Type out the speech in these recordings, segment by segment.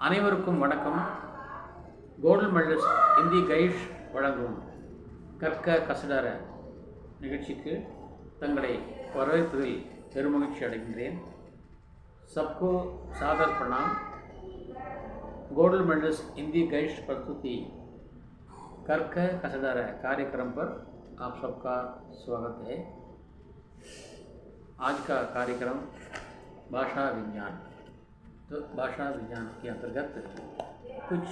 அனைவருக்கும் வணக்கம். Golden medallist Hindi கைஷ் வழங்கும் கற்க கசடர நிகழ்ச்சிக்கு தங்களை வரவேற்பதில் பெருமகிழ்ச்சி அடைகின்றேன். सबको सादर प्रणाम. गोल्डन मेडलिस्ट हिंदी गाइड प्रस्तुति कर्क कसदार कार्यक्रम पर आप सबका स्वागत है. आज का कार्यक्रम भाषा विज्ञान. तो भाषा विज्ञान के अंतर्गत कुछ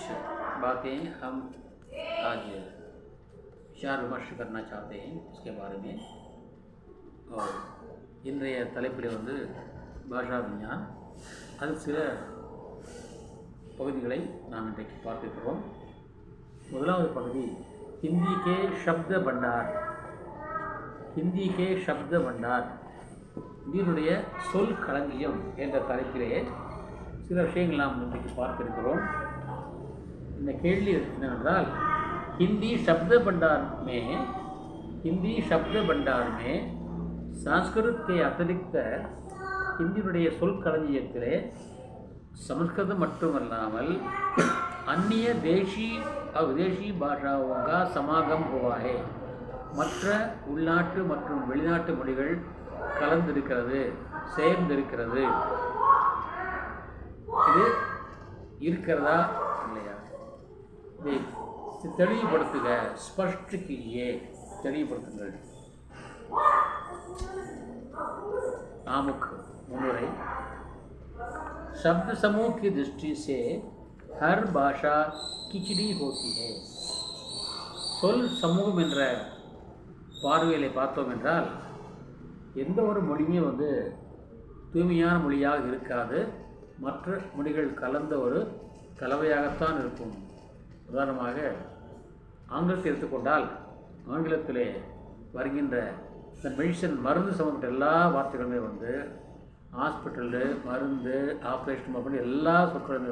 बातें हम आज विचार विमर्श करना चाहते हैं उसके बारे में. और இன்றைய தலைப்பில் பாஷா விஞ்ஞான் அது சில பகுதிகளை நாம் இன்றைக்கு பார்த்துக்கிறோம். முதலாவது பகுதி हिंदी के शब्द भंडार. हिंदी के शब्द भंडार இதனுடைய சொல் களஞ்சியம் என்ற தலைப்பிலே சில விஷயங்கள் நாம் இன்றைக்கு பார்த்திருக்கிறோம். இந்த கேள்வி என்னவென்றால் हिंदी शब्द भंडार में संस्कृत के अतिरिक्त हिंदी சொல் களஞ்சியத்திலே संस्कृत மட்டுமல்லாமல் अन्य देशी और विदेशी भाषाओं का समागम हुआ है. மற்ற உள்நாட்டு மற்றும் வெளிநாட்டு மொழிகள் கலந்திருக்கிறது, சேர்ந்திருக்கிறது. இது இருக்கிறதா இல்லையா? இதை தெளிவுபடுத்துக, ஸ்பஷ்ட் कीजिए, தெளிவுபடுத்துங்கள். आमुख मुनुरे. शब्द समूह की दृष्टि से हर भाषा खिचड़ी होती है. சொல் சமூகம் என்ற பார்வையிலே பார்த்தோம் என்றால் எந்த ஒரு மொழியுமே தூய்மையான மொழியாக இருக்காது. மற்ற மொழிகள் கலந்த ஒரு கலவையாகத்தான் இருக்கும். உதாரணமாக ஆங்கிலத்தை எடுத்துக்கொண்டால் ஆங்கிலத்திலே வருகின்ற இந்த மெடிசன் மருந்து சம்மந்தப்பட்ட எல்லா வார்த்தைகளுமே ஹாஸ்பிட்டலு, மருந்து, ஆப்ரேஷன் அப்படின்னு எல்லா சொற்களுமே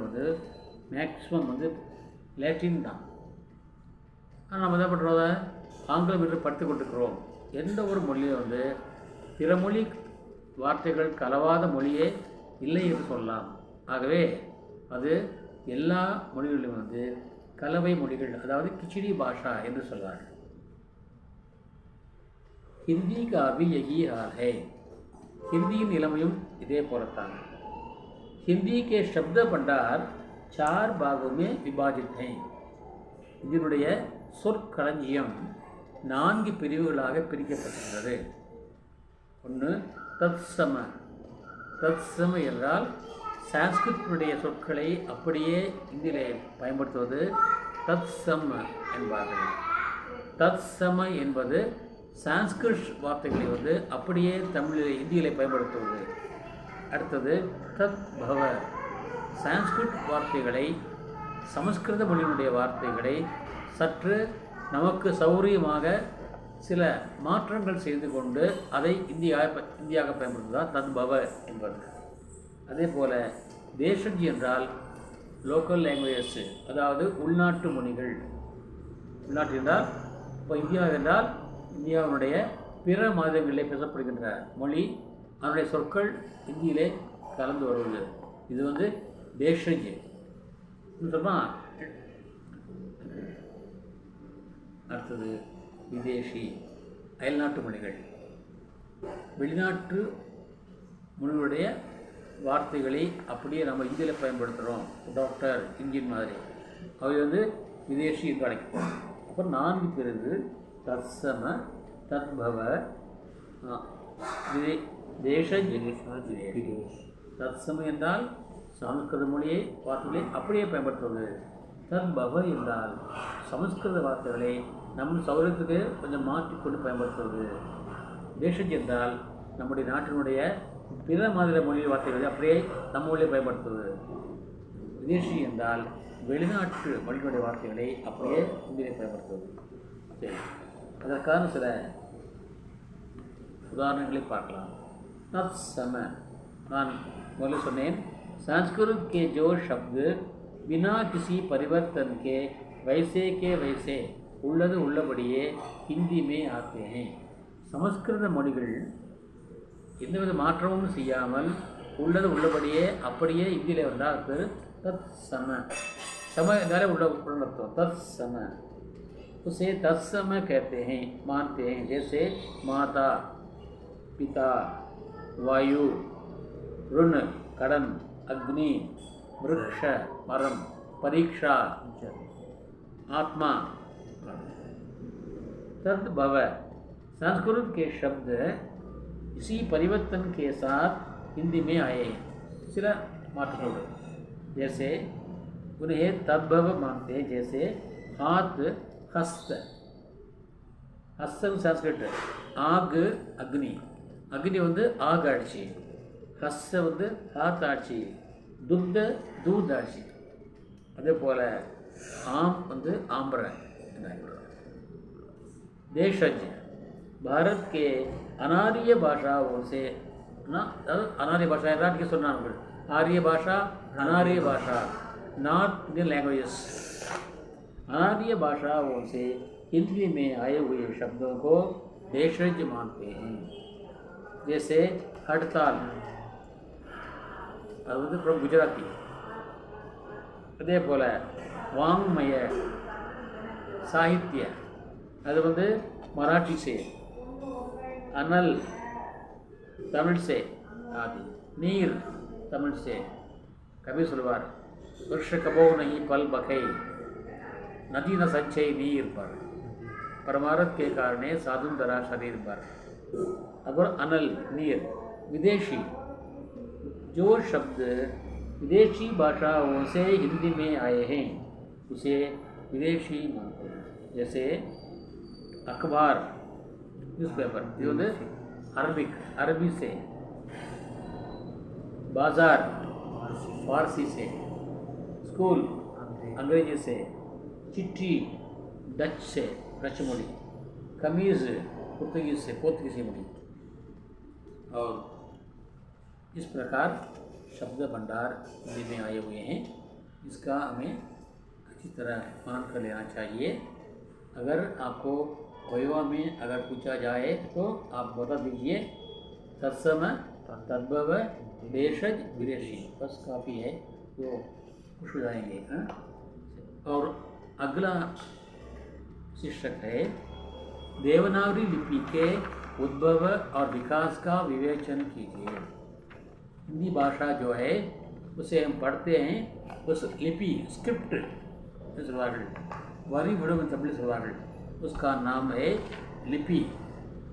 மேக்ஸிமம் லேட்டின் தான். ஆனால் நம்ம என்ன பண்ணுறோம், ஆங்கிலம் என்று படித்து கொண்டிருக்கிறோம். எந்த ஒரு மொழியும் பிற மொழி வார்த்தைகள் கலவாத மொழியே இல்லை என்று சொல்லலாம். ஆகவே அது எல்லா மொழிகளிலும் கலவை மொழிகள், அதாவது கிச்சடி பாஷா என்று சொல்வார்கள். हिंदी का भी यही हाल है. हिंदी निलमयम இதே போலத்தான். हिंदी के शब्द भंडार 4 भागों में विभाजित हैं. இதனுடைய சொற்களஞ்சியம் 4 பிரிவுகளாக பிரிக்கப்பட்டுள்ளது. ஒன்று தத்சம. தத்சம என்றால் சான்ஸ்கிரிட்டுடைய சொற்களை அப்படியே இந்தியிலே பயன்படுத்துவது தத்சம என்பார்கள். தத்சம என்பது சான்ஸ்கிரிட் வார்த்தைகளை அப்படியே தமிழில் இந்தியிலே பயன்படுத்துவது. அடுத்தது தத் பவ. சான்ஸ்கிரிட் வார்த்தைகளை, சமஸ்கிருத மொழியினுடைய வார்த்தைகளை சற்று நமக்கு சௌரியமாக சில மாற்றங்கள் செய்து கொண்டு அதை இந்தியாக பயன்படுத்துவதுதான் தத் பவ என்பது. அதே போல் தேசஜி என்றால் லோக்கல் லாங்குவேஜஸ், அதாவது உள்நாட்டு மொழிகள். உள்நாட்டு என்றால் இப்போ இந்தியா என்றால் இந்தியாவினுடைய பிற மாநிலங்களிலே பேசப்படுகின்ற மொழி, அதனுடைய சொற்கள் இந்தியிலே கலந்து வருவது. இது தேசஜி சொன்னால். அடுத்தது விதேஷி, அயல்நாட்டு மொழிகள். வெளிநாட்டு மொழிகளுடைய வார்த்தைகளை அப்படியே நம்ம இந்தியில் பயன்படுத்துகிறோம். டாக்டர், இன்ஜின் மாதிரி அவை விதேஷி என்று அழைக்கப்படும். அப்புறம் 4 பிறகு தத்சம, தத்பவ, தேசஜ். தத்சம என்றால் சமஸ்கிருத மொழியை வார்த்தைகளை அப்படியே பயன்படுத்துவது. தத்பவ என்றால் சமஸ்கிருத வார்த்தைகளை நம் சௌரியத்துக்கு கொஞ்சம் மாற்றிக்கொண்டு பயன்படுத்துவது. தேசஜ் என்றால் நம்முடைய நாட்டினுடைய பிற மாநில மொழி வார்த்தைகளை அப்படியே நம்ம மொழியை பயன்படுத்துவது. விதேஷி என்றால் வெளிநாட்டு மொழிகளுடைய வார்த்தைகளை அப்படியே இந்தியிலே பயன்படுத்துவது. சரி, அதற்கான சில உதாரணங்களை பார்க்கலாம். तत्सम. நான் முதல்ல சொன்னேன், संस्कृत के जो शब्द बिना किसी परिवर्तन के वैसे உள்ளது உள்ளபடியே हिंदी में आते हैं. சமஸ்கிருத மொழிகள் எந்தவித மாற்றமும் செய்யாமல் உள்ளது உள்ளபடியே அப்படியே இந்தியில் வந்தால் அது தத் சம सम इधर उड़न तत्सम उसे तत्सम कहते हैं, मानते हैं। जैसे माता, पिता, वायु, ऋण, कड़न, अग्नि, वृक्ष, मरम, परीक्षा, आत्मा, तद्भव। संस्कृत के शब्द इसी परिवर्तन के साथ हिंदी में आए हैं। सिला मात्र जैसे उन्हें तद्भव मानते हैं। जैसे हाथ, हस्त, हस्त संस्कृत आग, अग्नि, अग्नि வந்து ஆக ஆட்சி, ஹஸ்த வந்து ஹாத் ஆட்சி, துக்த दूध ஆட்சி। அதே போல आम வந்து आम्र। देशज भारत के अनार्य भाषाओं से ना, अनार्य भाषा राट के सुनना आर्य भाषा, अनार्य भाषा, नॉर्थ इंडियन लैंग्वेजेस। अनार्य भाषाओं से हिंदी में आए हुए शब्दों को देशज मानते हैं। जैसे हड़ताल, அது வந்து from गुजराती। அதே போல वाङ्मय साहित्य, அது வந்து मराठी से, अनल तमिल से आदि, नीर तमिल से। कभी सुलवार वृक्ष कबो नहीं पल बखे, नदी न संचय नीर पर, परमारथ के कारण साधुन धरा शरीर पर। अब अनल नीर। विदेशी, जो शब्द विदेशी भाषाओं से हिंदी में आए हैं उसे विदेशी मानते हैं। जैसे अखबार, न्यूज़पेपर, जो अरबिक, अरबी से। बाजार, फारसी से। स्कूल, अंग्रेजी से। चिट्ठी, डच से, डच मोड़ी। कमीज़, पुर्तगीज से, पोर्तुगीज़ी मोड़ी। और इस प्रकार शब्द भंडार हिंदी में आए हुए हैं। इसका हमें अच्छी तरह मान कर लेना चाहिए। अगर आपको वैवा में अगर पूछा जाए तो आप बता दीजिए तत्सम, तद्भव, देशज, विदेशी, बस काफ़ी है, वो खुश हो जाएंगे। और अगला शीर्षक है देवनागरी लिपि के उद्भव और विकास का विवेचन कीजिए। हिंदी भाषा जो है उसे हम पढ़ते हैं, उस लिपि, स्क्रिप्ट वारी बड़ो में तबले सवाल, उसका नाम है लिपि।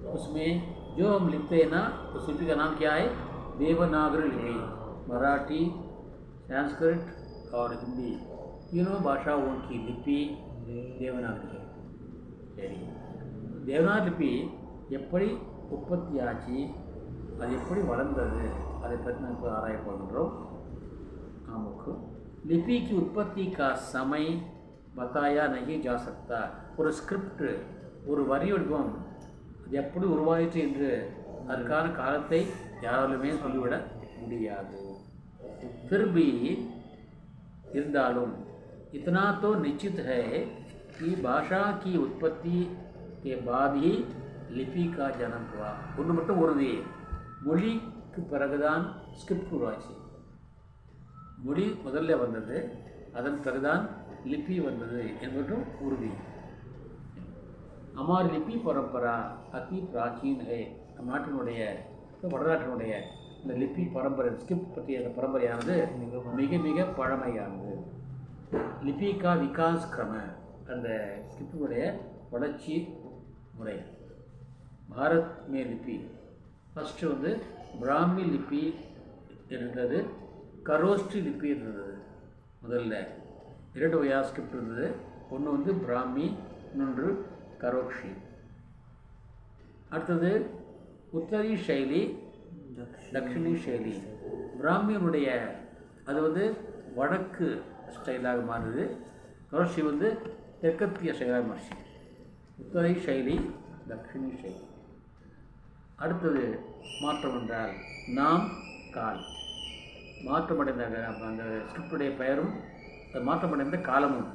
उसमें जो हम लिखते हैं ना, उस लिपि का नाम क्या है? देवनागरी लिपि। मराठी, संस्कृत और हिंदी तीनों भाषाओं की लिपि देवनागरी है। देवनागरी लिपि எப்படி உற்பத்தியாச்சு, அது எப்படி வளர்ந்தது, அதை பற்றி நான் இப்போ ஆராய போகின்றோம்। நமக்கு लिपि की उत्पत्ति का समय बताया नहीं जा सकता। ஒரு ஸ்கிரிப்ட், ஒரு வரி வடிவம் அது எப்படி உருவாயிற்று என்று அதற்கான காலத்தை யாராலுமே சொல்லிவிட முடியாது। फिर भी இருந்தாலும் इतना तो निश्चित है कि भाषा की उत्पत्ति के बाद ही लिपि का जन्म हुआ। ஒன்று மட்டும் உறுதி, மொழிக்கு பிறகுதான் ஸ்கிரிப்ட் உருவாச்சு। மொழி முதல்ல வந்தது, அதன் பிறகுதான் लिपि வந்தது என்பதும் உறுதி। हमारी लिपि परंपरा अति प्राचीन है। நம் நாட்டினுடைய, வடநாட்டினுடைய இந்த லிப்பி பரம்பரை, ஸ்கிரிப்ட் பற்றிய அந்த பரம்பரையானது மிக மிக பழமையானது। लिपि का विकास क्रम, அந்த ஸ்கிரிப்டுடைய வளர்ச்சி முறை। भारत में लिपि ஃபஸ்ட்டு வந்து பிராமி லிப்பி இருந்தது, கரோஸ்டி லிப்பி இருந்தது। முதல்ல இரண்டு வகையா ஸ்கிரிப்ட் இருந்தது, ஒன்று வந்து பிராமி, இன்னொன்று கரோக்ஷி। அடுத்தது உத்தரி சைலி, தக்ஷிணி சைலி। பிராமியனுடைய அது வந்து வடக்கு ஸ்டைலாக மாறுது, கரோக்ஷி வந்து தெற்கத்திய ஸ்டைலாக மாறிச்சு। உத்தரி சைலி, தக்ஷிணி சைலி। அடுத்தது மாற்றம் என்றால் நாம், கால்। மாற்றமடைந்த அந்த ஸ்கிரிப்டுடைய பெயரும் மாற்றமடைந்த காலமும்।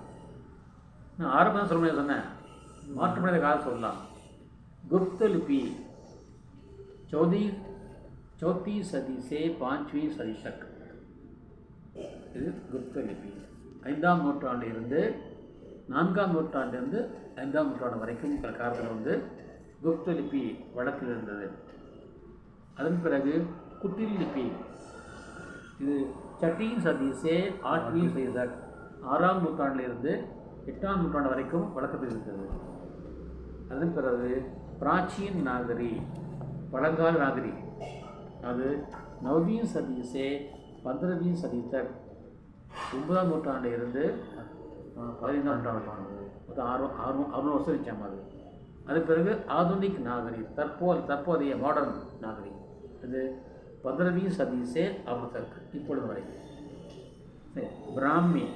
நான் ஆரம்பம் சொல்ல சொன்னேன், மாற்றமடைந்த காலம் சொல்லலாம்। गुप्त लिपि 14 चौथी सदी से 5वीं सदी तक இது குப்த லிபி. 5ஆம் நூற்றாண்டிலிருந்து 4ஆம் நூற்றாண்டிலிருந்து 5ஆம் நூற்றாண்டு வரைக்கும் இருக்கிற காலத்தில் வந்து குப்த லிபி வழக்கில் இருந்தது. அதன் பிறகு குட்டில் லிபி, இது சட்டீன் சதி சே 8वीं सदी तक 6ஆம் நூற்றாண்டிலிருந்து 8ஆம் நூற்றாண்டு வரைக்கும் வழக்கத்தில் இருக்கிறது. அதன் பிறகு பிராச்சீன் நாகரி, பழங்கால நாகரி, அது 9वीं सदी से 15वीं सदी तक 9ஆம் நூற்றாண்டு இருந்து 15ஆம் நூற்றாண்டு மொத்தம் 600 வருஷம் வச்சாங்க. அது பிறகு ஆதுனிக் நாகரி, தற்போதைய மாடர்ன் நாகரி, அது 15वीं सदी से अब तक இப்பொழுது வரைக்கும். சரி, பிராமி,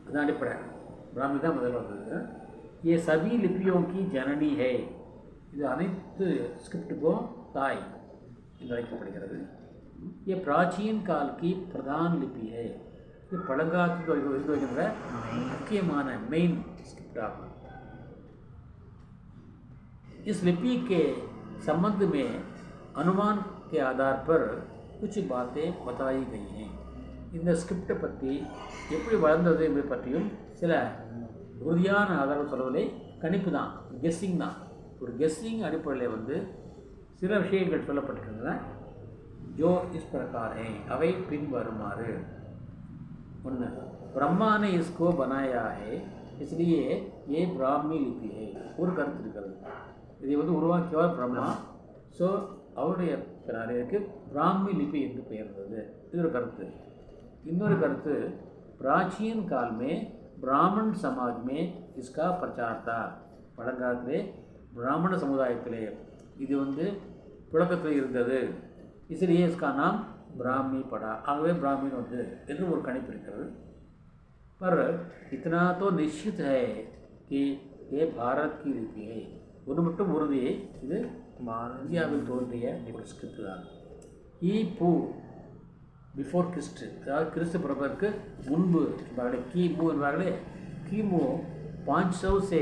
அதுதான் அடிப்படை. பிராமி தான் முதல்ல வந்தது. ये सभी लिपियों की जननी है, இது அனைத்து ஸ்கிரிப்டுக்கும் தாய் என்று அழைக்கப்படுகிறது. ये प्राचीन काल की प्रधान लिपि है, இது பழங்காலத்தில் இருந்து வருகின்ற முக்கியமான மெயின் स्क्रिप्ट ஆகும். इस लिपि के संबंध में अनुमान के आधार पर कुछ बातें बताई गई हैं. இந்த ஸ்கிரிப்டை பற்றி எப்படி வளர்ந்தது என்பதை பற்றியும் சில உறுதியான ஆதாரம் சொல்லவில்லை, கணிப்பு தான், கெஸ்ஸிங் தான். ஒரு கெஸ்ஸிங் அடிப்படையில் வந்து சில விஷயங்கள் சொல்லப்பட்டிருக்கின்றன. जो इस प्रकार है, அவை பின்வருமாறு. 1. ब्रह्मा ने इसको बनाया है इसलिए ये ब्राह्मी लिपि है. ஒரு கருத்து இருக்கிறது, இதை வந்து உருவாக்கியவர் பிரம்மா, ஸோ அவருடைய பிறருக்கு பிராமி லிபி என்று பெயர் இருந்தது. இது ஒரு கருத்து. இன்னொரு கருத்து, प्राचीन काल में ब्राह्मण समाज में इसका प्रचार था. பழங்காலத்திலே பிராமண சமுதாயத்திலே இது வந்து புழக்கத்தில் இருந்தது. इसलिए इसका नाम ब्राह्मी पड़ा, ஆகவே பிராமின் வந்து என்று ஒரு கணிப்பு இருக்கிறது. पर इतना तो निश्चित है कि ये भारत की लिपि है. ஒன்று மட்டும் உறுதி, இது இந்தியாவில் தோன்றிய ஒரு ஸ்கிரிப்ட் தான். பூ பிஃபோர் கிறிஸ்ட், அதாவது கிறிஸ்து பிறப்பதற்கு முன்பு என்பார்களே, கிமு என்பார்களே, கிமு 500 से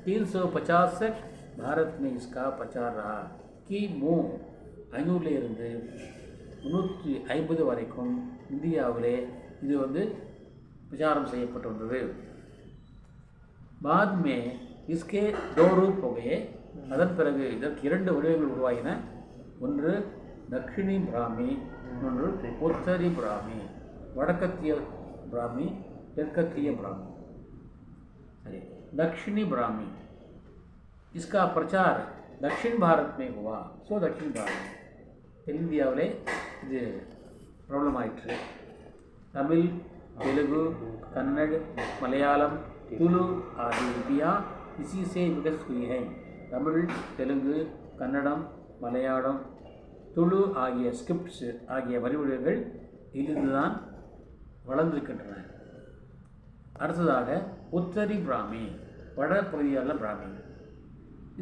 350 तक भारत में इसका प्रचार रहा. கிமு 500 இருந்து 350 வரைக்கும் இந்தியாவிலே இது வந்து பிரச்சாரம் செய்யப்பட்டு வந்தது. बाद में इसके 2 रूप हो गए. அதன் பிறகு இதற்கு 2 வடிவங்கள் உருவாகின. ஒன்று தக்ஷிணி பிராமி, இன்னொன்று உத்தரி பிராமி. வடக்கத்திய பிராமி, தெற்கத்திய பிராமி. சரி, दक्षिणी ब्राह्मी, इसका प्रचार दक्षिण भारत में हुआ. ஸோ दक्षिण भारत, தென்னிந்தியாவிலே இது பிரபலமாயிற்று. தமிழ், தெலுங்கு, कन्नड़, मलयालम, तुलु आदि लिपियाँ इसी से विकसित हुई हैं. தமிழ், தெலுங்கு, கன்னடம், மலையாளம், துளு ஆகிய ஸ்கிரிப்ட்ஸ் ஆகிய வரிவடிவங்கள் இதிலிருந்து தான் வளர்ந்திருக்கின்றன. அடுத்ததாக உத்தரி பிராமி, வட பகுதியான பிராமி.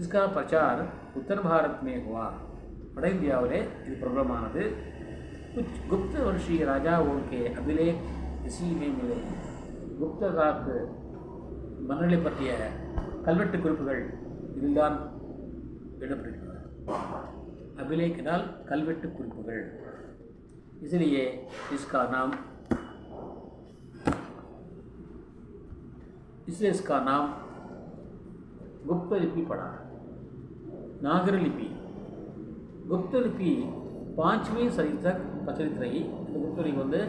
इसका प्रचार उत्तर भारत में हुआ. வட இந்தியாவிலே இது பிரபலமானது. कुछ गुप्त वंशीय राजाओं के अभिलेख इसी में मिले. गुप्त காலத்து மன்னர்களை பற்றிய கல்வெட்டு குறிப்புகள் இதில்தான் இடம்பெறுகின்றன. அபிலேக்கினால் கல்வெட்டு குறிப்புகள். इसलिए इसका नाम गुप्त लिपि पड़ा. नागर लिपि, गुप्त लिपि 5वीं सदी तक प्रचलित रही. இந்த குப்த லிபி வந்து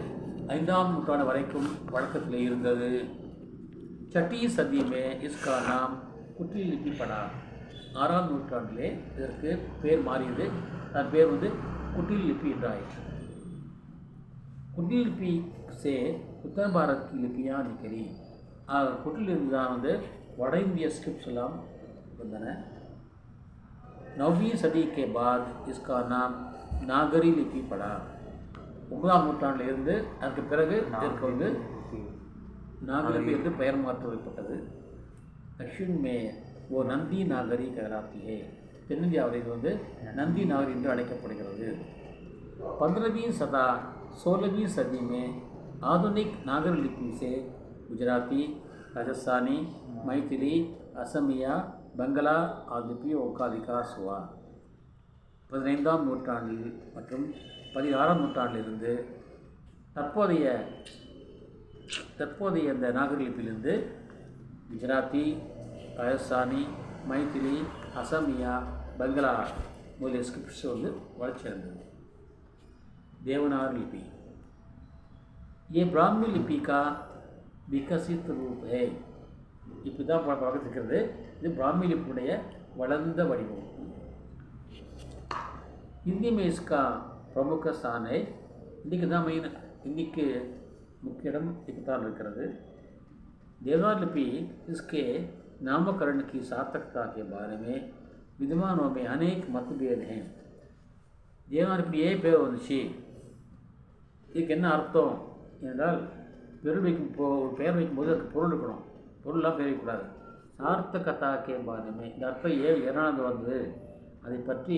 5ஆம் நூற்றாண்டு வரைக்கும் வழக்கத்தில் இருந்தது. छठी सदी में इसका नाम कुटिल लिपि पड़ा. 6ஆம் நூற்றாண்டிலே இதற்கு பேர் மாறியது. அதன் பேர் வந்து குட்டில் லிபி என்றாயிற்று. குட்டில் லிபி से उत्तर भारत की लिपियाँ निकली. குட்டிலிருந்து தான் வந்து வட இந்திய ஸ்கிரிப்ட்ஸ் எல்லாம் வந்தன. 9वीं सदी के बाद इसका नाम नागरी लिपि पड़ा. 9ஆம் நூற்றாண்டில் இருந்து அதற்கு பிறகு இதற்கு வந்து नागरी என்று பெயர் மாற்றம் வைக்கப்பட்டது. दक्षिण में वो नंदी नागरी कहलाती है. தென்னிந்தியாவில் இது வந்து நந்தி நாகரி என்று அழைக்கப்படுகிறது. 15वीं सदा 16वीं सदी में आधुनिक नागर लिपि से गुजराती, राजस्थानी, मैथिली, असमिया, बंगला आदि लिपियों का विकास हुआ. 15ஆம் நூற்றாண்டில் மற்றும் 16ஆம் நூற்றாண்டிலிருந்து தற்போதைய இந்த நாகரிகத்திலிருந்து குஜராத்தி, ராஜஸ்தானி, மைத்திலி, அசமியா, பங்களா முதலிய ஸ்கிரிப்ட்ஸ் வந்து வளர்ச்சி அடைந்தது. देवनागरी लिपि ये ब्राह्मी लिपि का विकसित रूप है. இப்போ தான் பார்த்துட்டு இருக்கிறது இது பிராமி லிபியுடைய வளர்ந்த வடிவம். हिंदी में इसका प्रमुख स्थान है. இன்றைக்கு தான் மெயின் हिंदीக்கு मुख्य इடம் இப்போ தான் இருக்கிறது. देवनागरी लिपि इसके नामकरण की सार्थकता के बारे में विद्वानों में अनेक मतभेद हैं. देवनागरी लिपि ஏன் பேர் வந்துச்சு, இதுக்கு என்ன அர்த்தம் என்றால், பெயர் வைக்கும்போது அதுக்கு பொருள் இருக்கணும். பொருள்லாம் பேர் வைக்கக்கூடாது. சார்த்தகதா கேபாதமே இந்த அர்த்தம் ஏனாந்து வந்தது அதை பற்றி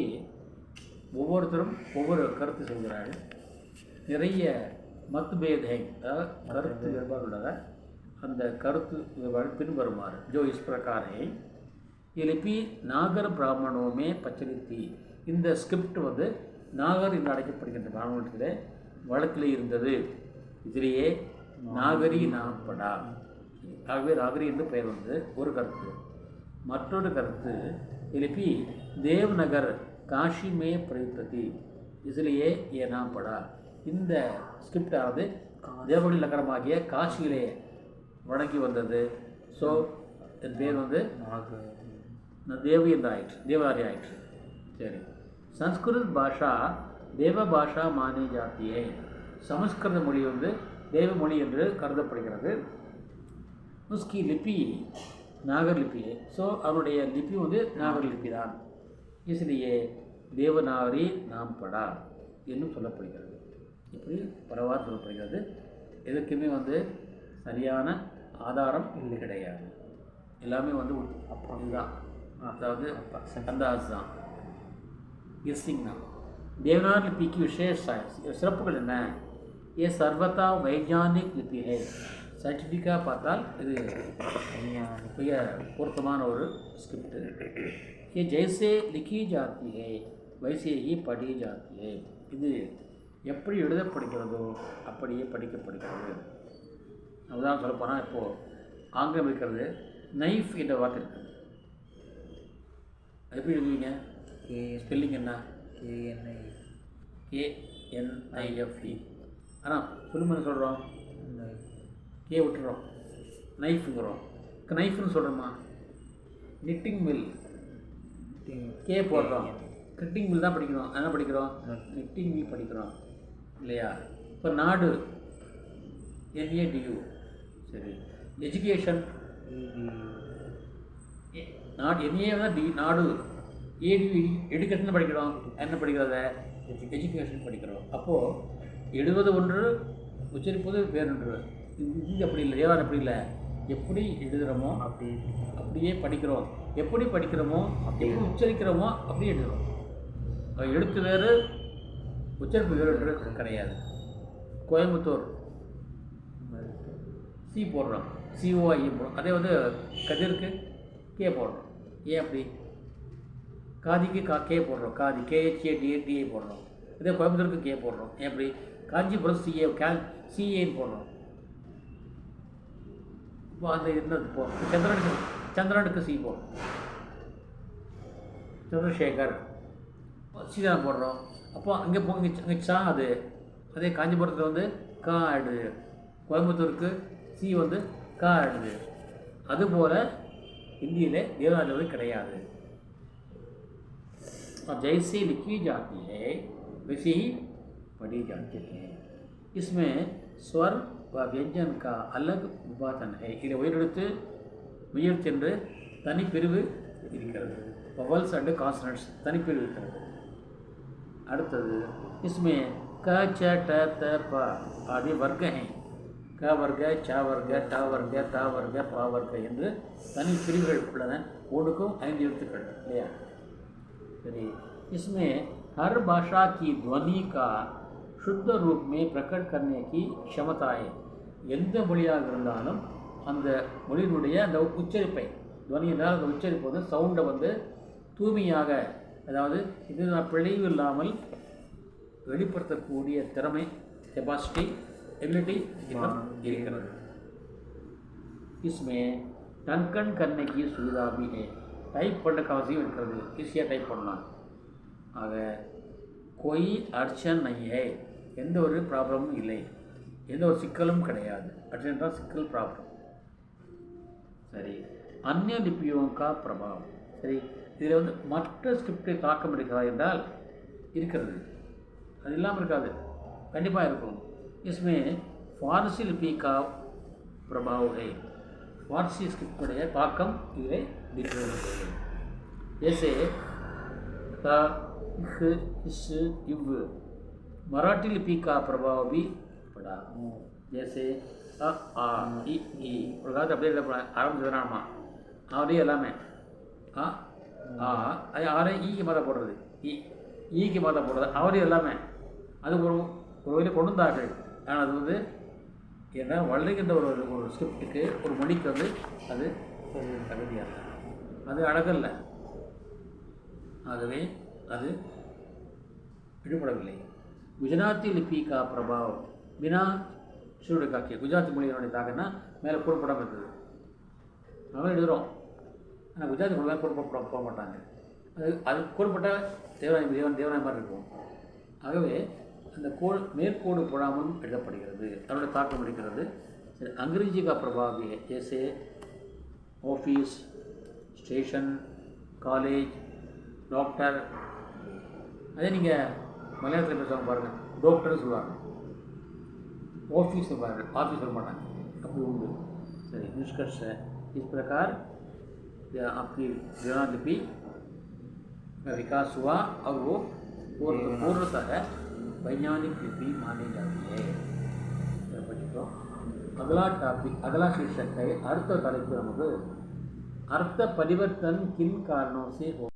ஒவ்வொருத்தரும் ஒவ்வொரு கருத்து சொல்கிறார்கள். நிறைய மத்பேதை அதாவது கருத்து வேறுபாடுள்ளத அந்த கருத்து வேறுபாடு பின்வருமாறு जो इस प्रकार है. ये लिपि नागर ब्राह्मणों में प्रचलित थी. இந்த ஸ்கிரிப்ட் வந்து நாகர் என்று அழைக்கப்படுகின்ற பிராமணத்தில் வழக்கில் இருந்தது. இதிலேயே நாகரி நாம் படா, ஆகவே நாகரி என்று பெயர் வந்து ஒரு கருத்து. மற்றொரு கருத்து लिपि தேவ்நகர் காஷி மே பிரயுக்ததி, இதிலேயே ஏ நாம் படா, இந்த ஸ்கிரிப்டாவது தேவகுடி நகரமாகிய காசியிலே வழங்கி வந்தது. ஸோ என் பேர் வந்து தேவி என்று ஆயிற்று, தேவதாரி ஆயிற்று. சரி, சன்ஸ்கிருத் பாஷா தேவ பாஷா மானி ஜாத்தியே, சமஸ்கிருத மொழி வந்து தேவ மொழி என்று கருதப்படுகிறது. உஸ்கி லிபி நாகர் லிபி. ஸோ அவருடைய லிபி வந்து நாகர் லிபி தான். இஸ்லியே தேவநாகரி நாம் படா என்னும் சொல்லப்படுகிறது. இப்படி பலவாறு சொல்லப்படுகிறது. எதுக்குமே வந்து சரியான ஆதாரம் இல்லை, கிடையாது. எல்லாமே வந்து இதுதான், அதாவது அந்தாஸ் தான், கெஸ்ஸிங் தான். देवनागरी लिपि की विशेष சிறப்புகள் என்ன? ये सर्वथा वैज्ञानिक लिपि है. சயின்டிஃபிக்காக பார்த்தால் இது மிக பொருத்தமான ஒரு ஸ்கிரிப்ட். ये जैसे लिखी जाती है वैसे ही पढ़ी जाती है. இது எப்படி எழுதப்படுகிறதோ அப்படியே படிக்கப்படுகிறது. அதுதான் சொல்லப்போனால் இப்போது ஆங்கிலம் இருக்கிறது, நைஃப் என்ற வார்த்தை இருக்குது. எப்படி எழுதுவீங்க? ஸ்பெல்லிங் என்ன? KNIFE. ஆனால் சுருமனை சொல்கிறோம், கே விட்டுறோம், நைஃபுங்கிறோம். நைஃப்னு சொல்கிறோமா? நிட்டிங் மில் கே போடுறோம், கிட்டிங் மில் தான் படிக்கிறோம். என்ன படிக்கிறோம்? நிட்டிங் மில் படிக்கிறோம் இல்லையா? இப்போ நாடு NADU. சரி, எஜுகேஷன் நாடு NA தான் நாடு. ADU எடுக்கேஷன் படிக்கிறோம். என்ன படிக்கிறத? எஜுகேஷன் படிக்கிறோம். அப்போது எழுதுவது ஒன்று, உச்சரிப்பது வேறொன்று. இது அப்படி இல்லை, ஏதாவது அப்படி இல்லை. எப்படி எழுதுகிறோமோ அப்படியே படிக்கிறோம். எப்படி படிக்கிறோமோ எப்படி உச்சரிக்கிறோமோ அப்படியே எழுதுகிறோம். எழுத்து வேறு உச்சரிப்பு வேறு கிடையாது. கோயம்புத்தூர் சி போடுறோம், COI போடுறோம். அதே வந்து கதிருக்கு கே போடுறோம். ஏன் அப்படி? காதிக்கு கே போடுறோம், காதி KHADA போடுறோம். இதே கோயம்புத்தூருக்கு கே போடுறோம். ஏன் அப்படி? காஞ்சிபுரம் CAன்னு போடுறோம். இப்போ அந்த என்னது போ சந்திரனுக்கு சி போடுறோம், சந்திரசேகர் சீதான் போடுறோம். அப்போ அங்கே அங்கே சா அது. அதே காஞ்சிபுரத்தில் வந்து கா ஆயிடுது, கோயம்புத்தூருக்கு சி வந்து கா ஆயிடுது. அதுபோல் ஹிந்தியில் தேவநாகரி கிடையாது. और जैसे लिखी जाती है वैसे ही पढ़ी जाती है. इसमें स्वर व व्यंजन का अलग विभाजन है. இதில் உயிரெழுத்து உயிர்த்து என்று தனிப்பிரிவு இருக்கிறது. வவல்ஸ் அண்ட் கான்சனன்ட்ஸ் தனிப்பிரிவு இருக்கிறது. அடுத்தது इसमें क च ट त प आदि वर्ग हैं. க வர்க்க, ச வர்க்க, ட வர்க்க, த வர்க்க, ப வர்க்க என்று தனி பிரிவுகள் உள்ளன. ஒன்றுக்கும் 5 எழுத்துக்கள் இல்லையா? सही, इसमें हर भाषा की ध्वनि का शुद्ध रूप में प्रकट करने की क्षमता है. எந்த மொழியாக இருந்தாலும் அந்த மொழியினுடைய அந்த உச்சரிப்பை, துவனி என்றால் அந்த உச்சரிப்பு வந்து சவுண்டை வந்து தூய்மையாக அதாவது இது பிழைவு இல்லாமல் வெளிப்படுத்தக்கூடிய திறமை, கெப்பாசிட்டி, एबिलिटी இருக்கிறது. इसमें टंकन करने की सुविधा भी है. டைப் பண்ண அவசியம் இருக்கிறது, ஈஸியாக டைப் பண்ணலாம். ஆக कोई अड़चन नहीं है, எந்த ஒரு ப்ராப்ளமும் இல்லை, எந்த ஒரு சிக்கலும் கிடையாது. அர்ச்சன் தான் சிக்கல், ப்ராப்ளம். சரி, अन्य लिपियों का प्रभाव. சரி, இதில் வந்து மற்ற ஸ்கிரிப்டை தாக்கம் இருக்கிறதா என்றால் இருக்கிறது, அது இல்லாமல் இருக்காது, கண்டிப்பாக இருக்கும். इसमें फारसी लिपि का प्रभाव है. फारसी स्क्रिप्ट उடைய தாக்கம் இதிலே இருக்கிறது. जैसे क ख इस इव मराठी लिपि का प्रभाव भी पड़ा. जैसे अ आ इ ई ஒரு காலத்து அப்படியே ஆரம்பிச்சதுனாமா அப்படியே எல்லாமே ஆ ஆ அது ஆரே ஈக்கு மேலே போடுறது, ஈக்கு மேலே போடுறது அவரே எல்லாமே அது ஒரு வகையில் கொண்டு வந்தார்கள். ஆனால் அது வந்து ஏன்னா வளர்கின்ற ஒரு ஸ்கிரிப்டுக்கு, ஒரு மொழிக்கு வந்து அது தகுதியாக அது அழகல்ல, ஆகவே அது விடுபடவில்லை. குஜராத்தி லிபி கா பிரபாவ் பினா சுருடு காக்கிய குஜராத்தி மொழியினுடைய தாக்கம்னா மேலே கூறப்படாமல் இருக்குது. அவன் எழுதுகிறோம், ஆனால் குஜராத்தி மொழி மேலே போட மாட்டாங்க. அது கூறப்பட்ட தேவநாய மாதிரி இருக்கும். ஆகவே அந்த மேற்கோடு போடாமல் எழுதப்படுகிறது, அதனுடைய தாக்கம் இருக்கிறது. சரி, अंग्रेजी का प्रभाव भी है. जैसे ऑफिस, स्टेशन, कॉलेज, डॉक्टर. அதே நீங்கள் மலையாளத்தில் பேசுவாங்க பாருங்கள், டாக்டர்னு சொல்லுவாங்க, ऑफिस சொல்லுவாங்க, ஆஃபீஸ் சொல்ல माटांगे, அப்படி உண்டு. சரி, निष्कर्ष है इस प्रकार आपकी देवनागरी लिपि का विकास हुआ और वो पूर्णतः है वैज्ञानिक लिपि मानी जाती है. तो अगला टॉपिक, अगला शीर्षक है अर्थ தலைப்பு. நமக்கு अर्थ परिवर्तन किन कारणों से हो